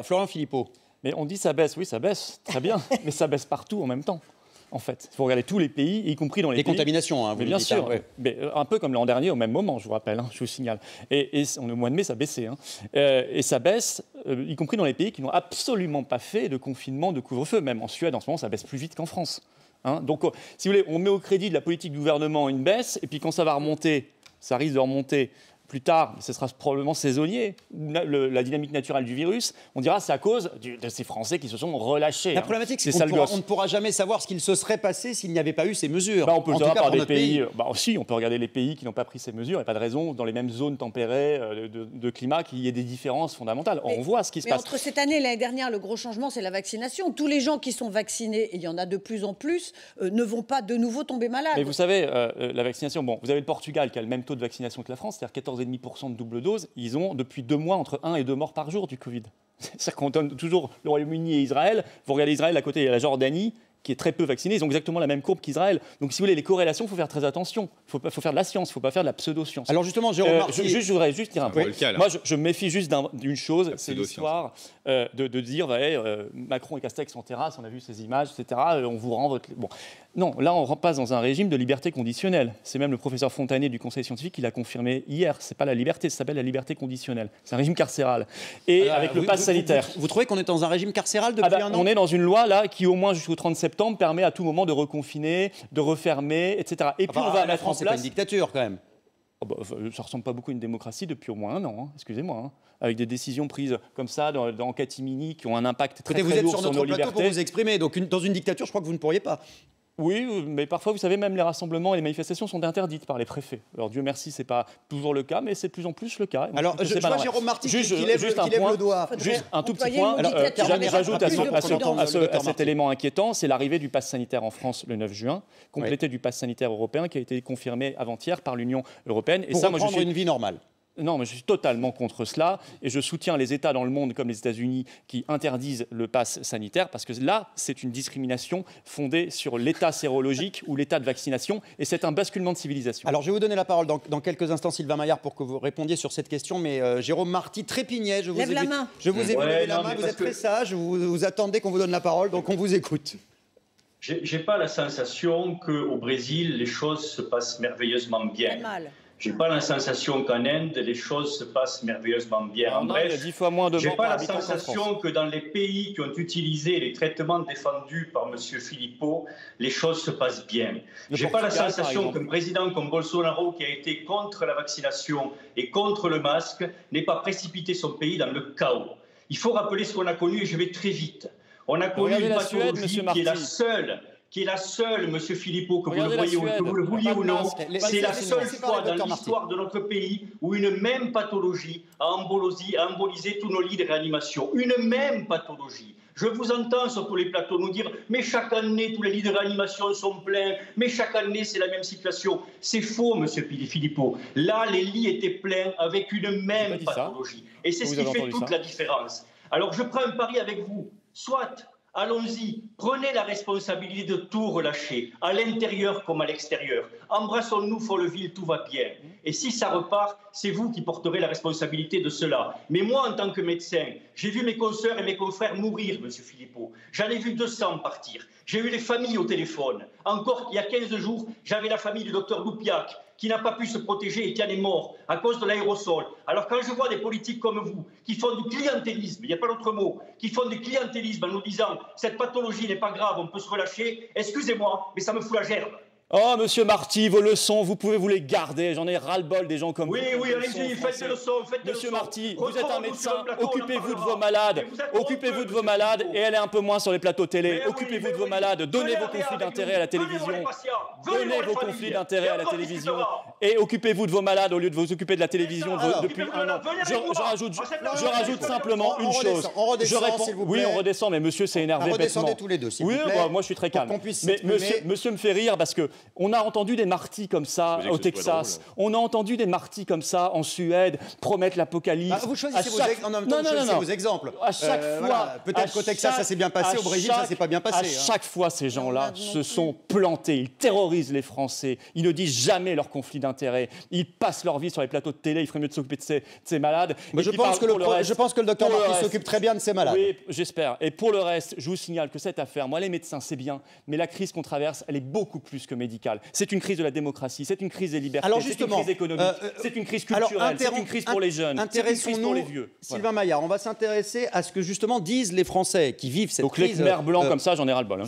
Florent Philippot. Mais on dit ça baisse, oui, ça baisse, très bien, mais ça baisse partout en même temps. En fait, il faut regarder tous les pays, y compris dans les pays... Les contaminations, hein, vous mais le bien dites, sûr, hein, ouais. mais un peu comme l'an dernier, au même moment, je vous rappelle, je vous signale. Et au mois de mai, ça baissait. Et ça baisse, y compris dans les pays qui n'ont absolument pas fait de confinement, de couvre-feu. Même en Suède, en ce moment, ça baisse plus vite qu'en France. Donc, si vous voulez, on met au crédit de la politique du gouvernement une baisse, et puis quand ça va remonter, ça risque de remonter plus tard, ce sera probablement saisonnier, la dynamique naturelle du virus, on dira c'est à cause de ces Français qui se sont relâchés. La problématique, c'est qu'on ne pourra jamais savoir ce qu'il se serait passé s'il n'y avait pas eu ces mesures. On peut le savoir par des pays. Aussi, on peut regarder les pays qui n'ont pas pris ces mesures. Il n'y a pas de raison, dans les mêmes zones tempérées de climat, qu'il y ait des différences fondamentales. On voit ce qui se passe. Entre cette année et l'année dernière, le gros changement, c'est la vaccination. Tous les gens qui sont vaccinés, et il y en a de plus en plus, ne vont pas de nouveau tomber malades. Mais vous savez, la vaccination, vous avez le Portugal qui a le même taux de vaccination que la France, c'est-à-dire 14,5% de double dose. Ils ont depuis 2 mois entre 1 et 2 morts par jour du Covid. C'est-à-dire qu'on donne toujours le Royaume-Uni et Israël. Vous regardez Israël, à côté, il y a la Jordanie, qui est très peu vaccinée. Ils ont exactement la même courbe qu'Israël. Donc, si vous voulez, les corrélations, il faut faire très attention. Il faut faire de la science, il ne faut pas faire de la pseudo-science. Alors justement, Jérôme Marty... Je voudrais juste dire un point. Moi, je me méfie juste d'une chose, c'est l'histoire de dire Macron et Castex en terrasse, on a vu ces images, etc. On vous rend votre... Bon. Non, là, on passe dans un régime de liberté conditionnelle. C'est même le professeur Fontanier du Conseil scientifique qui l'a confirmé hier. C'est pas la liberté, ça s'appelle la liberté conditionnelle. C'est un régime carcéral. Et avec le pass sanitaire... Vous trouvez qu'on est dans un régime carcéral depuis un an ? On est dans une loi, là, qui, au moins jusqu'au 30 septembre, permet à tout moment de reconfiner, de refermer, etc. Et puis, on va mettre en place... C'est pas une dictature, quand même. Ça ressemble pas beaucoup à une démocratie depuis au moins un an, excusez-moi, avec des décisions prises comme ça dans catimini qui ont un impact très lourd sur nos libertés. Vous êtes sur notre plateau pour vous exprimer, donc dans une dictature, je crois que vous ne pourriez pas. Oui, mais parfois, vous savez, même les rassemblements et les manifestations sont interdites par les préfets. Alors, Dieu merci, c'est pas toujours le cas, mais c'est de plus en plus le cas. Alors, je vois Jérôme Marty qui lève le doigt. Juste un tout petit point. J'ajoute à cet élément inquiétant, c'est l'arrivée du pass sanitaire en France le 9 juin, complété du pass sanitaire européen qui a été confirmé avant-hier par l'Union européenne. Et pour reprendre une vie normale. Non, mais je suis totalement contre cela et je soutiens les États dans le monde comme les États-Unis qui interdisent le pass sanitaire parce que là, c'est une discrimination fondée sur l'état sérologique ou l'état de vaccination et c'est un basculement de civilisation. Alors, je vais vous donner la parole dans quelques instants, Sylvain Maillard, pour que vous répondiez sur cette question, mais Jérôme Marty trépignait. Je vous ai vu lever la main, vous êtes très sage, vous attendez qu'on vous donne la parole, donc on vous écoute. J'ai pas la sensation qu'au Brésil, les choses se passent merveilleusement bien. J'ai pas la sensation qu'en Inde, les choses se passent merveilleusement bien. En bref, il y a 10 fois moins de morts j'ai pas par la habitant sensation que dans les pays qui ont utilisé les traitements défendus par M. Philippot, les choses se passent bien. J'ai pas la sensation qu'un président comme Bolsonaro, qui a été contre la vaccination et contre le masque, n'ait pas précipité son pays dans le chaos. Il faut rappeler ce qu'on a connu, et je vais très vite. On a connu une pathologie qui est la seule, M. Philippot, que vous le vouliez ou non, c'est la seule fois dans l'histoire de notre pays où une même pathologie a embolisé tous nos lits de réanimation. Une même pathologie. Je vous entends sur tous les plateaux nous dire « mais chaque année, tous les lits de réanimation sont pleins, mais chaque année, c'est la même situation ». C'est faux, M. Philippot. Là, les lits étaient pleins avec une même pathologie. Et c'est ce qui fait toute la différence. Alors, je prends un pari avec vous. Soit... allons-y, prenez la responsabilité de tout relâcher, à l'intérieur comme à l'extérieur. Embrassons-nous, Folleville, tout va bien. Et si ça repart, c'est vous qui porterez la responsabilité de cela. Mais moi, en tant que médecin, j'ai vu mes consoeurs et mes confrères mourir, M. Philippot. J'en ai vu 200 partir. J'ai eu les familles au téléphone. Encore il y a 15 jours, j'avais la famille du docteur Loupiac, qui n'a pas pu se protéger et qui en est mort à cause de l'aérosol. Alors quand je vois des politiques comme vous, qui font du clientélisme, il n'y a pas d'autre mot, qui font du clientélisme en nous disant « cette pathologie n'est pas grave, on peut se relâcher », excusez-moi, mais ça me fout la gerbe. Oh, monsieur Marty, vos leçons, vous pouvez vous les garder. J'en ai ras-le-bol des gens comme vous. Oui, allez-y, faites des leçons, Monsieur Marty, vous êtes un médecin, occupez-vous de vos malades. Occupez-vous de vos malades et allez un peu moins sur les plateaux télé. Occupez-vous de vos malades, donnez vos conflits d'intérêts à la télévision. Donnez vos conflits d'intérêts à la télévision et occupez-vous de vos malades au lieu de vous occuper de la télévision depuis un an. Je rajoute simplement une chose. Oui, on redescend, mais monsieur s'est énervé bêtement. Redescendez tous les deux, s'il vous plaît. Oui, moi je suis très calme. Mais monsieur me fait rire parce que on a entendu des martyrs comme ça au Texas. On a entendu des martyrs comme ça en Suède promettre l'apocalypse. Vous choisissez vos exemples. À chaque fois. Peut-être qu'au Texas, ça s'est bien passé. Au Brésil, ça s'est pas bien passé. À chaque fois, ces gens-là se sont plantés. Ils terrorisent les Français. Ils ne disent jamais leurs conflits d'intérêts d'intérêt. Ils passent leur vie sur les plateaux de télé, il ferait mieux de s'occuper de ces malades. Mais je pense que le docteur Marty s'occupe très bien de ces malades. Oui, j'espère. Et pour le reste, je vous signale que cette affaire, moi les médecins c'est bien, mais la crise qu'on traverse, elle est beaucoup plus que médicale. C'est une crise de la démocratie, c'est une crise des libertés, c'est une crise économique, c'est une crise culturelle, c'est une crise pour les jeunes, c'est une crise pour les vieux. Sylvain Maillard, on va s'intéresser à ce que justement disent les Français qui vivent cette crise. Donc les Khmers blancs comme ça, j'en ai ras le bol.